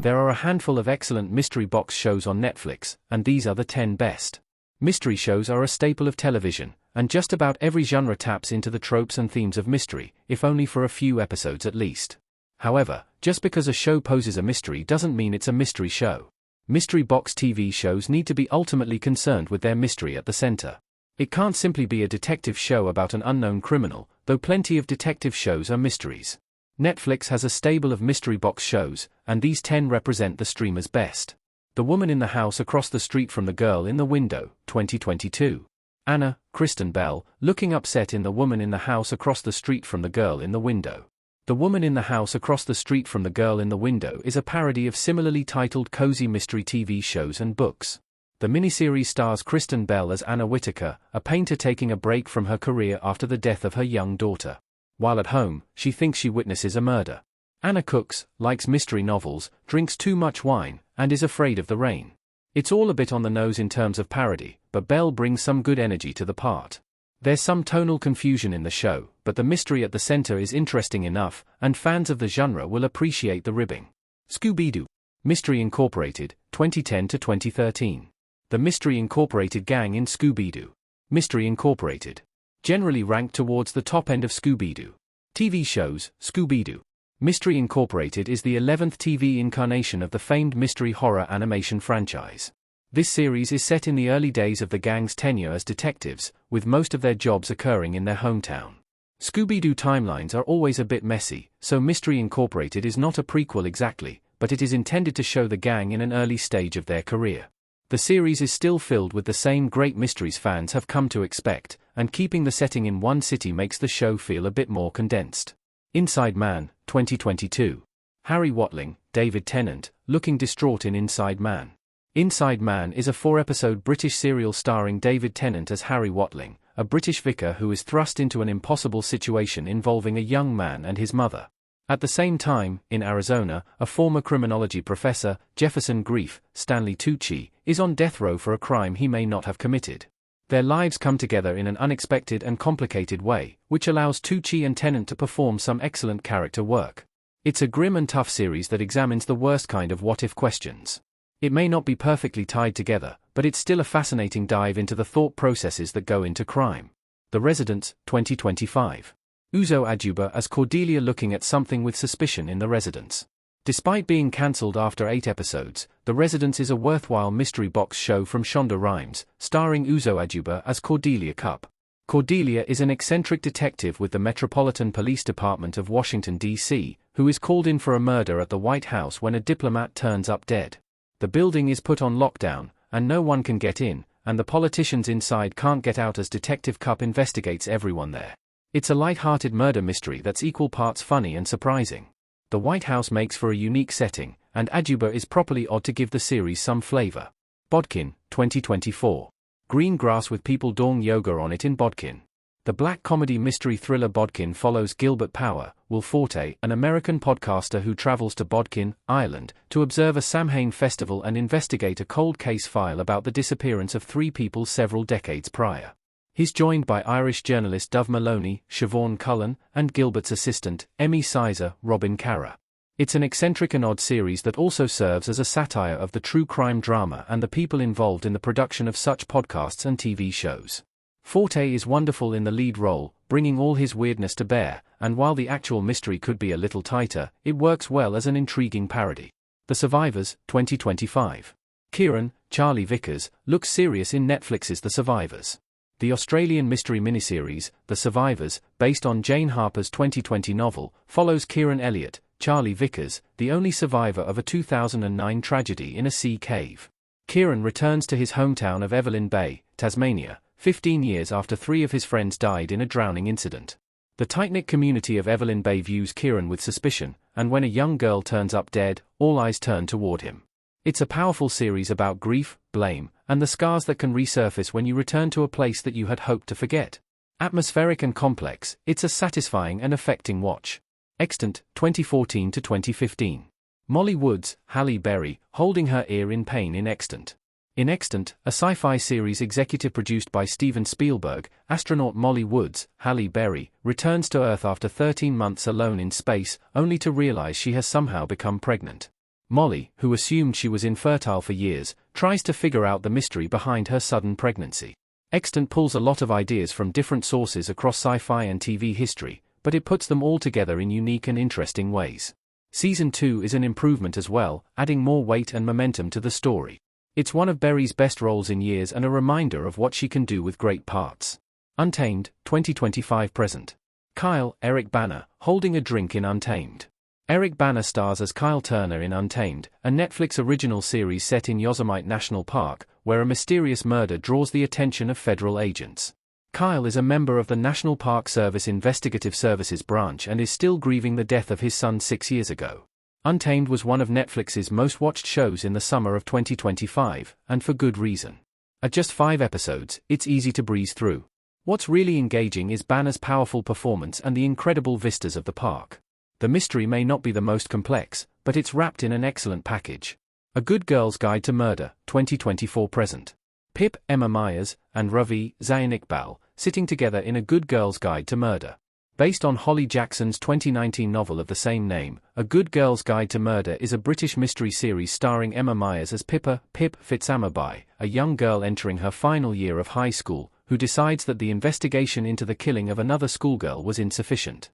There are a handful of excellent mystery box shows on Netflix, and these are the 10 best. Mystery shows are a staple of television, and just about every genre taps into the tropes and themes of mystery, if only for a few episodes at least. However, just because a show poses a mystery doesn't mean it's a mystery show. Mystery box TV shows need to be ultimately concerned with their mystery at the center. It can't simply be a detective show about an unknown criminal, though plenty of detective shows are mysteries. Netflix has a stable of mystery box shows, and these 10 represent the streamer's best. The Woman in the House Across the Street from the Girl in the Window, 2022. Anna, Kristen Bell, looking upset in The Woman in the House Across the Street from the Girl in the Window. The Woman in the House Across the Street from the Girl in the Window is a parody of similarly titled cozy mystery TV shows and books. The miniseries stars Kristen Bell as Anna Whitaker, a painter taking a break from her career after the death of her young daughter. While at home, she thinks she witnesses a murder. Anna cooks, likes mystery novels, drinks too much wine, and is afraid of the rain. It's all a bit on the nose in terms of parody, but Bell brings some good energy to the part. There's some tonal confusion in the show, but the mystery at the center is interesting enough, and fans of the genre will appreciate the ribbing. Scooby-Doo. Mystery Incorporated, 2010 to 2013. The Mystery Incorporated gang in Scooby-Doo. Mystery Incorporated. Generally ranked towards the top end of Scooby-Doo. TV shows, Scooby-Doo. Mystery Incorporated is the 11th TV incarnation of the famed mystery horror animation franchise. This series is set in the early days of the gang's tenure as detectives, with most of their jobs occurring in their hometown. Scooby-Doo timelines are always a bit messy, so Mystery Incorporated is not a prequel exactly, but it is intended to show the gang in an early stage of their career. The series is still filled with the same great mysteries fans have come to expect, and keeping the setting in one city makes the show feel a bit more condensed. Inside Man, 2022. Harry Watling, David Tennant, looking distraught in Inside Man. Inside Man is a 4-episode British serial starring David Tennant as Harry Watling, a British vicar who is thrust into an impossible situation involving a young man and his mother. At the same time, in Arizona, a former criminology professor, Jefferson Grief, Stanley Tucci, is on death row for a crime he may not have committed. Their lives come together in an unexpected and complicated way, which allows Tucci and Tennant to perform some excellent character work. It's a grim and tough series that examines the worst kind of what-if questions. It may not be perfectly tied together, but it's still a fascinating dive into the thought processes that go into crime. The Residents, 2025. Uzo Aduba as Cordelia looking at something with suspicion in The Residents. Despite being cancelled after 8 episodes, The Residents is a worthwhile mystery box show from Shonda Rhimes, starring Uzo Aduba as Cordelia Cupp. Cordelia is an eccentric detective with the Metropolitan Police Department of Washington, D.C., who is called in for a murder at the White House when a diplomat turns up dead. The building is put on lockdown, and no one can get in, and the politicians inside can't get out as Detective Cupp investigates everyone there. It's a light-hearted murder mystery that's equal parts funny and surprising. The White House makes for a unique setting, and Aduba is properly odd to give the series some flavor. Bodkin, 2024. Green grass with people doing yoga on it in Bodkin. The black comedy mystery thriller Bodkin follows Gilbert Power, Will Forte, an American podcaster who travels to Bodkin, Ireland, to observe a Samhain festival and investigate a cold case file about the disappearance of 3 people several decades prior. He's joined by Irish journalist Dove Maloney, Siobhan Cullen, and Gilbert's assistant, Emmy Sizer, Robin Carra. It's an eccentric and odd series that also serves as a satire of the true crime drama and the people involved in the production of such podcasts and TV shows. Forte is wonderful in the lead role, bringing all his weirdness to bear, and while the actual mystery could be a little tighter, it works well as an intriguing parody. The Survivors, 2025. Kieran, Charlie Vickers, looks serious in Netflix's The Survivors. The Australian mystery miniseries, The Survivors, based on Jane Harper's 2020 novel, follows Kieran Elliott, Charlie Vickers, the only survivor of a 2009 tragedy in a sea cave. Kieran returns to his hometown of Evelyn Bay, Tasmania, 15 years after 3 of his friends died in a drowning incident. The tight-knit community of Evelyn Bay views Kieran with suspicion, and when a young girl turns up dead, all eyes turn toward him. It's a powerful series about grief, blame, and the scars that can resurface when you return to a place that you had hoped to forget. Atmospheric and complex, it's a satisfying and affecting watch. Extant, 2014 to 2015. Molly Woods, Halle Berry, holding her ear in pain in Extant. In Extant, a sci-fi series executive produced by Steven Spielberg, astronaut Molly Woods, Halle Berry, returns to Earth after 13 months alone in space, only to realize she has somehow become pregnant. Molly, who assumed she was infertile for years, tries to figure out the mystery behind her sudden pregnancy. Extant pulls a lot of ideas from different sources across sci-fi and TV history, but it puts them all together in unique and interesting ways. Season 2 is an improvement as well, adding more weight and momentum to the story. It's one of Berry's best roles in years and a reminder of what she can do with great parts. Untamed, 2025 present. Kyle, Eric Bana, holding a drink in Untamed. Eric Bana stars as Kyle Turner in Untamed, a Netflix original series set in Yosemite National Park, where a mysterious murder draws the attention of federal agents. Kyle is a member of the National Park Service Investigative Services branch and is still grieving the death of his son 6 years ago. Untamed was one of Netflix's most watched shows in the summer of 2025, and for good reason. At just 5 episodes, it's easy to breeze through. What's really engaging is Bana's powerful performance and the incredible vistas of the park. The mystery may not be the most complex, but it's wrapped in an excellent package. A Good Girl's Guide to Murder, 2024 present. Pip, Emma Myers, and Ravi, Zayn Iqbal, sitting together in A Good Girl's Guide to Murder. Based on Holly Jackson's 2019 novel of the same name, A Good Girl's Guide to Murder is a British mystery series starring Emma Myers as Pip Fitzamabai, a young girl entering her final year of high school, who decides that the investigation into the killing of another schoolgirl was insufficient.